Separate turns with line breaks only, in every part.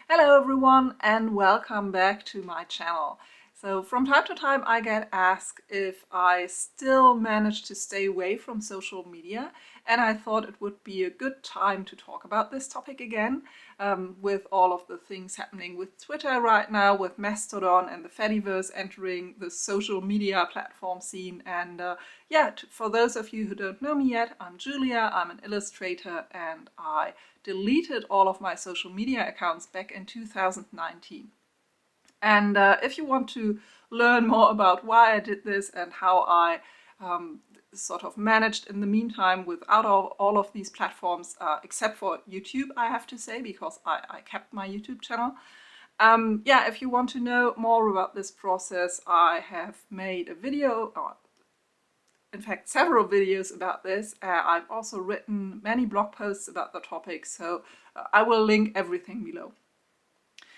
Hello everyone and welcome back to my channel. So from time to time I get asked if I still manage to stay away from social media, and I thought it would be a good time to talk about this topic again, with all of the things happening with Twitter right now, with Mastodon and the fediverse entering the social media platform scene. And for those of you who don't know me yet, I'm Julia, I'm an illustrator, and I deleted all of my social media accounts back in 2019. And if you want to learn more about why I did this and how I sort of managed in the meantime without all of these platforms, except for YouTube, I have to say, because I kept my YouTube channel. If you want to know more about this process, I have made a video, or in fact several videos about this. I've also written many blog posts about the topic, so I will link everything below.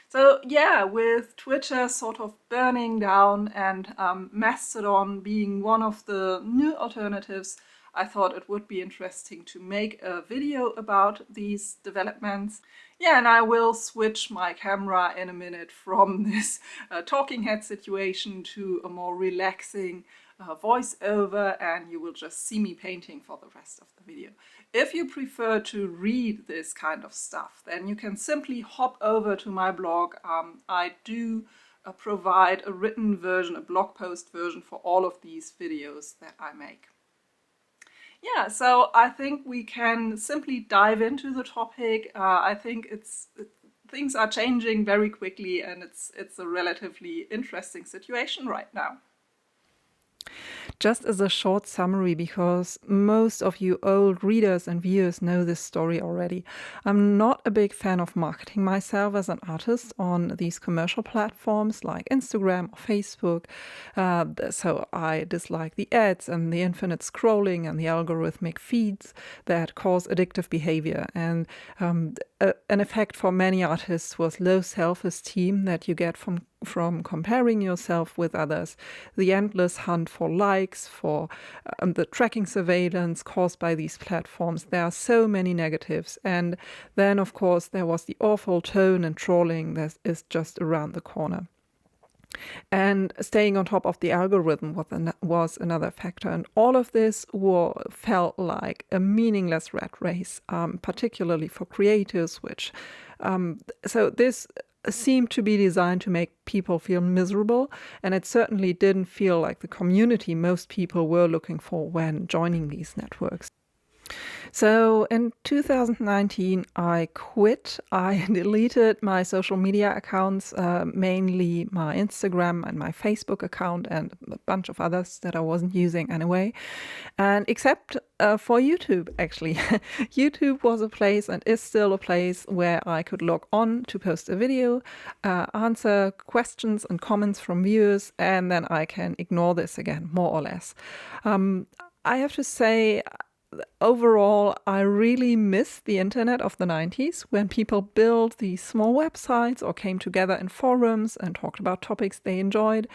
So yeah, with Twitter sort of burning down and Mastodon being one of the new alternatives, I thought it would be interesting to make a video about these developments. Yeah, and I will switch my camera in a minute from this talking head situation to a more relaxing voiceover, and you will just see me painting for the rest of the video. If you prefer to read this kind of stuff, then you can simply hop over to my blog. I do provide a written version, a blog post version for all of these videos that I make. Yeah, so I think we can simply dive into the topic. I think things are changing very quickly, and it's a relatively interesting situation right now.
Just as a short summary, because most of you old readers and viewers know this story already, I'm not a big fan of marketing myself as an artist on these commercial platforms like Instagram or Facebook. So I dislike the ads and the infinite scrolling and the algorithmic feeds that cause addictive behavior. And an effect for many artists was low self-esteem that you get from comparing yourself with others, the endless hunt for likes, for the tracking surveillance caused by these platforms. There are so many negatives. And then, of course, there was the awful tone and trolling that is just around the corner. And staying on top of the algorithm was another factor. And all of this felt like a meaningless rat race, particularly for creators, so this seemed to be designed to make people feel miserable, and it certainly didn't feel like the community most people were looking for when joining these networks. So in 2019, I quit. I deleted my social media accounts, mainly my Instagram and my Facebook account and a bunch of others that I wasn't using anyway. And except for YouTube, actually. YouTube was a place and is still a place where I could log on to post a video, answer questions and comments from viewers, and then I can ignore this again, more or less. I have to say, overall, I really miss the internet of the 90s when people built these small websites or came together in forums and talked about topics they enjoyed.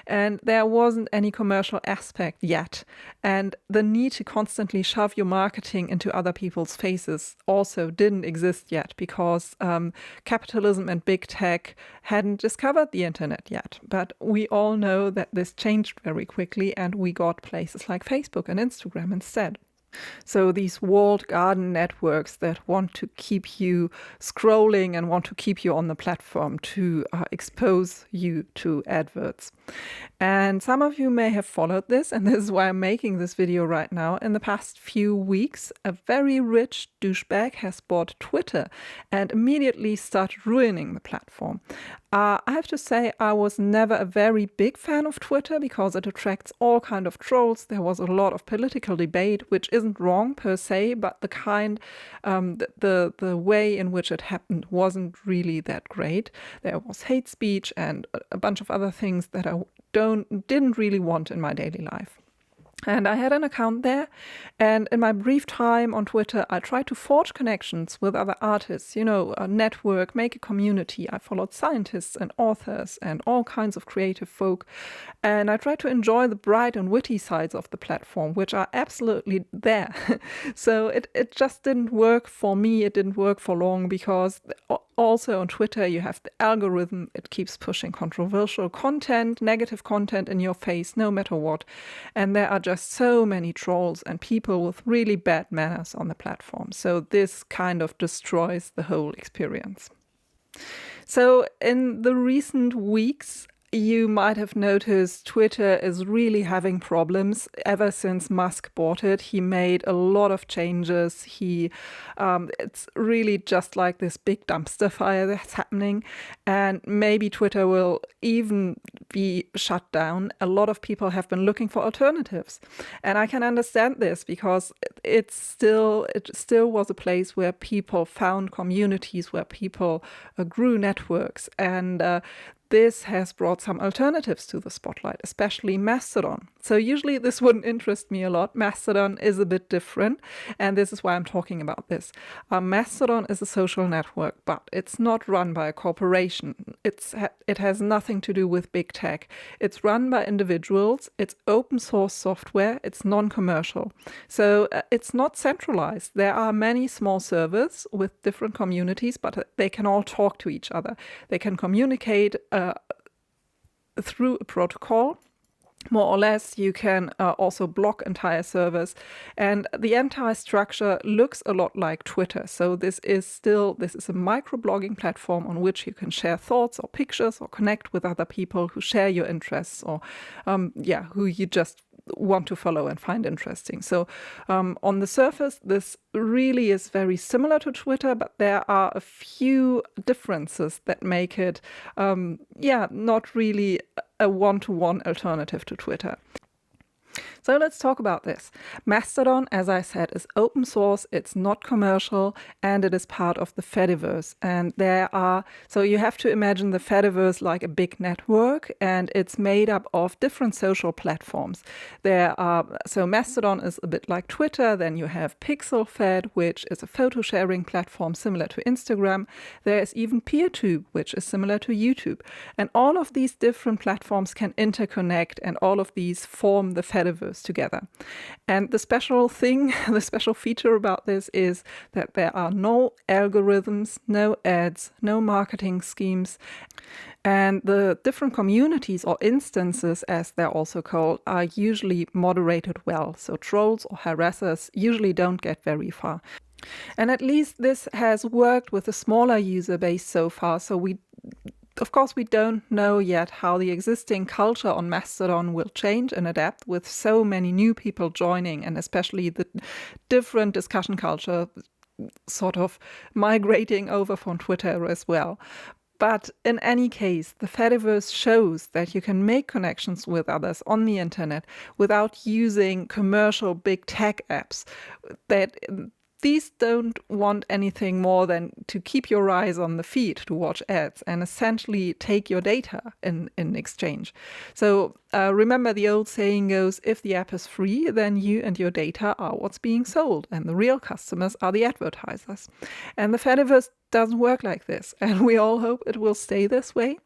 And there wasn't any commercial aspect yet. And the need to constantly shove your marketing into other people's faces also didn't exist yet, because capitalism and big tech hadn't discovered the internet yet. But we all know that this changed very quickly, and we got places like Facebook and Instagram instead. So these walled garden networks that want to keep you scrolling and want to keep you on the platform to expose you to adverts. And some of you may have followed this, and this is why I'm making this video right now. In the past few weeks, a very rich douchebag has bought Twitter and immediately started ruining the platform. I have to say, I was never a very big fan of Twitter because it attracts all kind of trolls. There was a lot of political debate, which isn't wrong per se, but the way in which it happened wasn't really that great. There was hate speech and a bunch of other things that I didn't really want in my daily life. And I had an account there, and in my brief time on Twitter, I tried to forge connections with other artists, a network, make a community. I followed scientists and authors and all kinds of creative folk, and I tried to enjoy the bright and witty sides of the platform, which are absolutely there. So it just didn't work for me. It didn't work for long, because also on Twitter, you have the algorithm. It keeps pushing controversial content, negative content in your face, no matter what. And there are just so many trolls and people with really bad manners on the platform. So this kind of destroys the whole experience. So in the recent weeks, you might have noticed Twitter is really having problems ever since Musk bought it. He made a lot of changes. It's really just like this big dumpster fire that's happening. And maybe Twitter will even be shut down. A lot of people have been looking for alternatives. And I can understand this because it still was a place where people found communities, where people grew networks. And this has brought some alternatives to the spotlight, especially Mastodon. So usually this wouldn't interest me a lot. Mastodon is a bit different, and this is why I'm talking about this. Mastodon is a social network, but it's not run by a corporation. It has nothing to do with big tech. It's run by individuals. It's open source software. It's non-commercial. So it's not centralized. There are many small servers with different communities, but they can all talk to each other. They can communicate through a protocol. More or less, you can also block entire servers. And the entire structure looks a lot like Twitter. So this is a microblogging platform on which you can share thoughts or pictures or connect with other people who share your interests or who you just want to follow and find interesting. So on the surface, this really is very similar to Twitter, but there are a few differences that make it not really a one-to-one alternative to Twitter. So let's talk about this. Mastodon, as I said, is open source, it's not commercial, and it is part of the fediverse. And so you have to imagine the fediverse like a big network, and it's made up of different social platforms. So Mastodon is a bit like Twitter, then you have PixelFed, which is a photo sharing platform similar to Instagram. There is even PeerTube, which is similar to YouTube. And all of these different platforms can interconnect, and all of these form the fediverse together. And the special feature about this is that there are no algorithms, no ads, no marketing schemes, and the different communities or instances, as they're also called, are usually moderated well. So trolls or harassers usually don't get very far. And at least this has worked with a smaller user base so far. So of course, we don't know yet how the existing culture on Mastodon will change and adapt with so many new people joining, and especially the different discussion culture sort of migrating over from Twitter as well. But in any case, the fediverse shows that you can make connections with others on the internet without using commercial big tech apps. These don't want anything more than to keep your eyes on the feed to watch ads and essentially take your data in exchange. So remember, the old saying goes, if the app is free, then you and your data are what's being sold, and the real customers are the advertisers. And the fediverse doesn't work like this, and we all hope it will stay this way.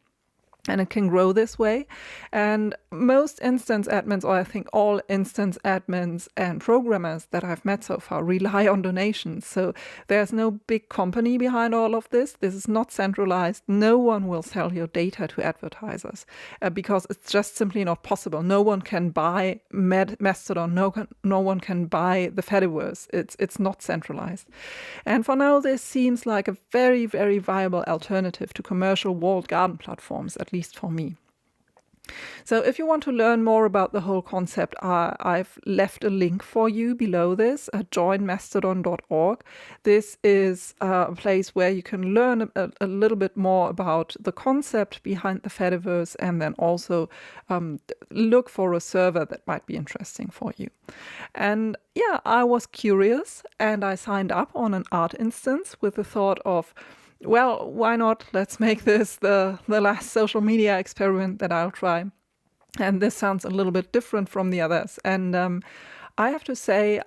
And it can grow this way. And most instance admins, or I think all instance admins and programmers that I've met so far, rely on donations. So there's no big company behind all of this. This is not centralized. No one will sell your data to advertisers because it's just simply not possible. No one can buy Mastodon. No one can buy the fediverse. It's not centralized. And for now, this seems like a very, very viable alternative to commercial walled garden platforms, at least for me. So if you want to learn more about the whole concept, I've left a link for you below this at joinmastodon.org. This is a place where you can learn a little bit more about the concept behind the fediverse, and then also look for a server that might be interesting for you. And I was curious, and I signed up on an art instance with the thought of, well, why not? Let's make this the last social media experiment that I'll try. And this sounds a little bit different from the others. And I have to say,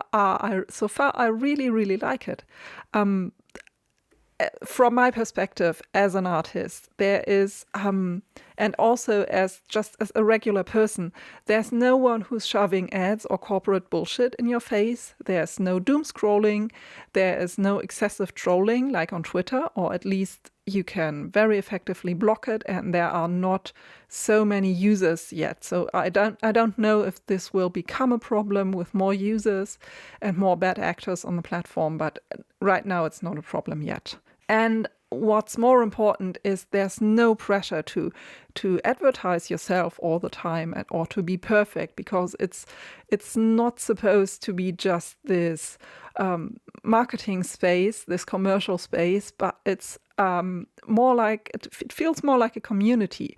so far, I really, really like it. From my perspective as an artist, there is, and also as a regular person, there's no one who's shoving ads or corporate bullshit in your face. There's no doom scrolling. There is no excessive trolling like on Twitter, or at least you can very effectively block it, and there are not so many users yet. So I don't know if this will become a problem with more users and more bad actors on the platform, but right now it's not a problem yet. And what's more important is there's no pressure to advertise yourself all the time or to be perfect, because it's not supposed to be just this marketing space, this commercial space, but it's more like it feels more like a community.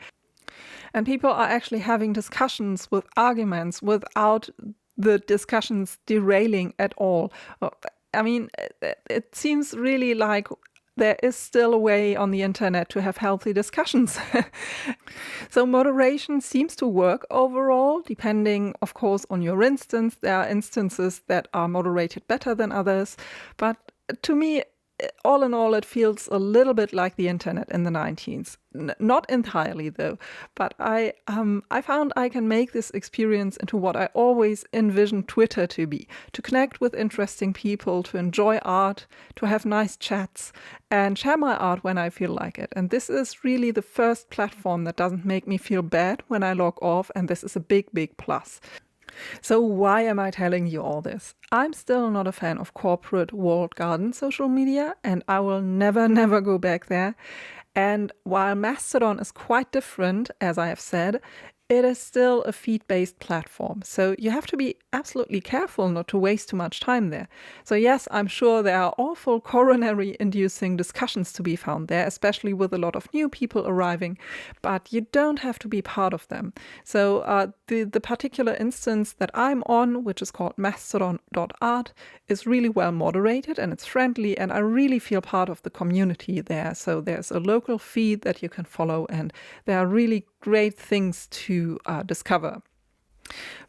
And people are actually having discussions with arguments without the discussions derailing at all. I mean, it seems really like there is still a way on the internet to have healthy discussions. So moderation seems to work overall, depending, of course, on your instance. There are instances that are moderated better than others. But to me, all in all, it feels a little bit like the internet in the 19th. Not entirely, though, but I found I can make this experience into what I always envisioned Twitter to be: to connect with interesting people, to enjoy art, to have nice chats, and share my art when I feel like it. And this is really the first platform that doesn't make me feel bad when I log off, and this is a big, big plus. So why am I telling you all this? I'm still not a fan of corporate walled garden social media, and I will never, never go back there. And while Mastodon is quite different, as I have said, it is still a feed-based platform. So you have to be absolutely careful not to waste too much time there. So yes, I'm sure there are awful coronary-inducing discussions to be found there, especially with a lot of new people arriving, but you don't have to be part of them. So the particular instance that I'm on, which is called mastodon.art, is really well moderated and it's friendly, and I really feel part of the community there. So there's a local feed that you can follow, and there are really great things to discover.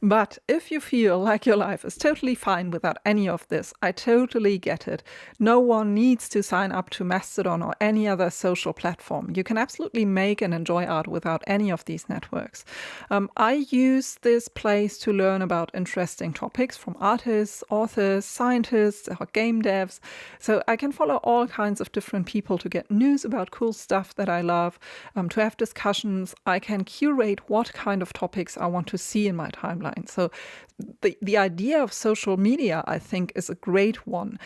But if you feel like your life is totally fine without any of this, I totally get it. No one needs to sign up to Mastodon or any other social platform. You can absolutely make and enjoy art without any of these networks. I use this place to learn about interesting topics from artists, authors, scientists, or game devs. So I can follow all kinds of different people to get news about cool stuff that I love, to have discussions. I can curate what kind of topics I want to see in my timeline. So the idea of social media, I think, is a great one.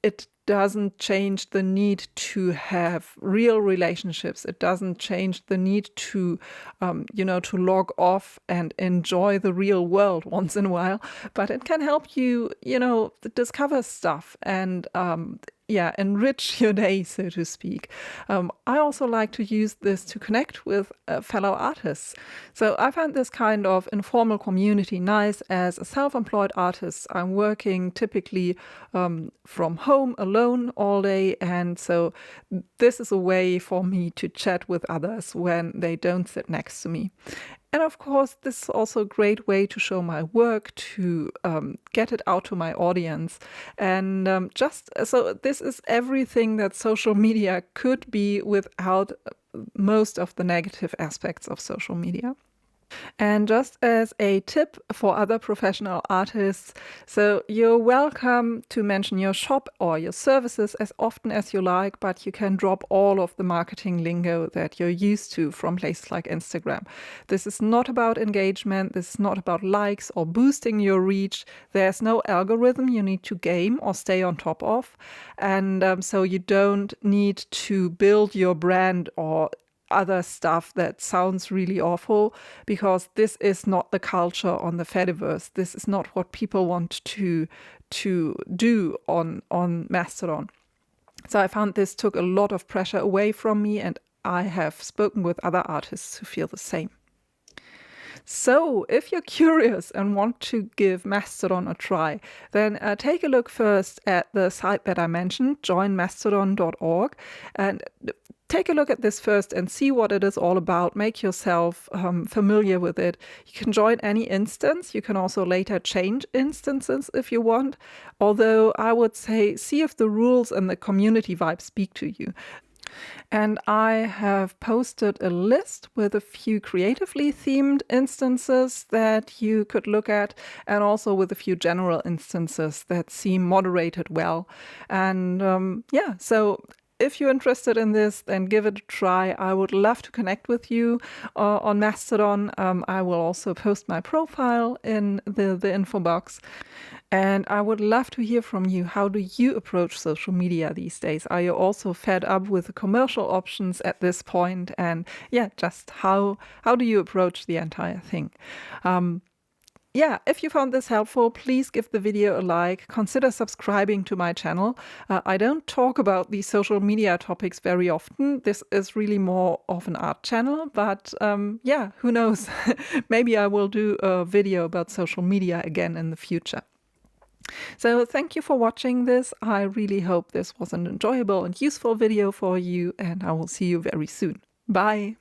It doesn't change the need to have real relationships. It doesn't change the need to, to log off and enjoy the real world once in a while. But it can help you, discover stuff and enrich your day, so to speak. I also like to use this to connect with fellow artists. So I find this kind of informal community nice. As a self-employed artist, I'm working typically from home alone all day, and so this is a way for me to chat with others when they don't sit next to me. And of course, this is also a great way to show my work, to get it out to my audience. And so this is everything that social media could be without most of the negative aspects of social media. And just as a tip for other professional artists, so you're welcome to mention your shop or your services as often as you like, but you can drop all of the marketing lingo that you're used to from places like Instagram. This is not about engagement. This is not about likes or boosting your reach. There's no algorithm you need to game or stay on top of. And so you don't need to build your brand or other stuff that sounds really awful, because this is not the culture on the fediverse. This is not what people want to do on Mastodon. So I found this took a lot of pressure away from me, and I have spoken with other artists who feel the same. So if you're curious and want to give Mastodon a try, then take a look first at the site that I mentioned, joinmastodon.org, and take a look at this first and see what it is all about. Make yourself familiar with it. You can join any instance. You can also later change instances if you want. Although I would say, see if the rules and the community vibe speak to you. And I have posted a list with a few creatively themed instances that you could look at, and also with a few general instances that seem moderated well. And so if you're interested in this, then give it a try. I would love to connect with you on Mastodon. I will also post my profile in the info box. And I would love to hear from you. How do you approach social media these days? Are you also fed up with the commercial options at this point? And yeah, just how do you approach the entire thing? Yeah, if you found this helpful, please give the video a like. Consider subscribing to my channel. I don't talk about these social media topics very often. This is really more of an art channel, but yeah, who knows? Maybe I will do a video about social media again in the future. So thank you for watching this. I really hope this was an enjoyable and useful video for you, and I will see you very soon. Bye!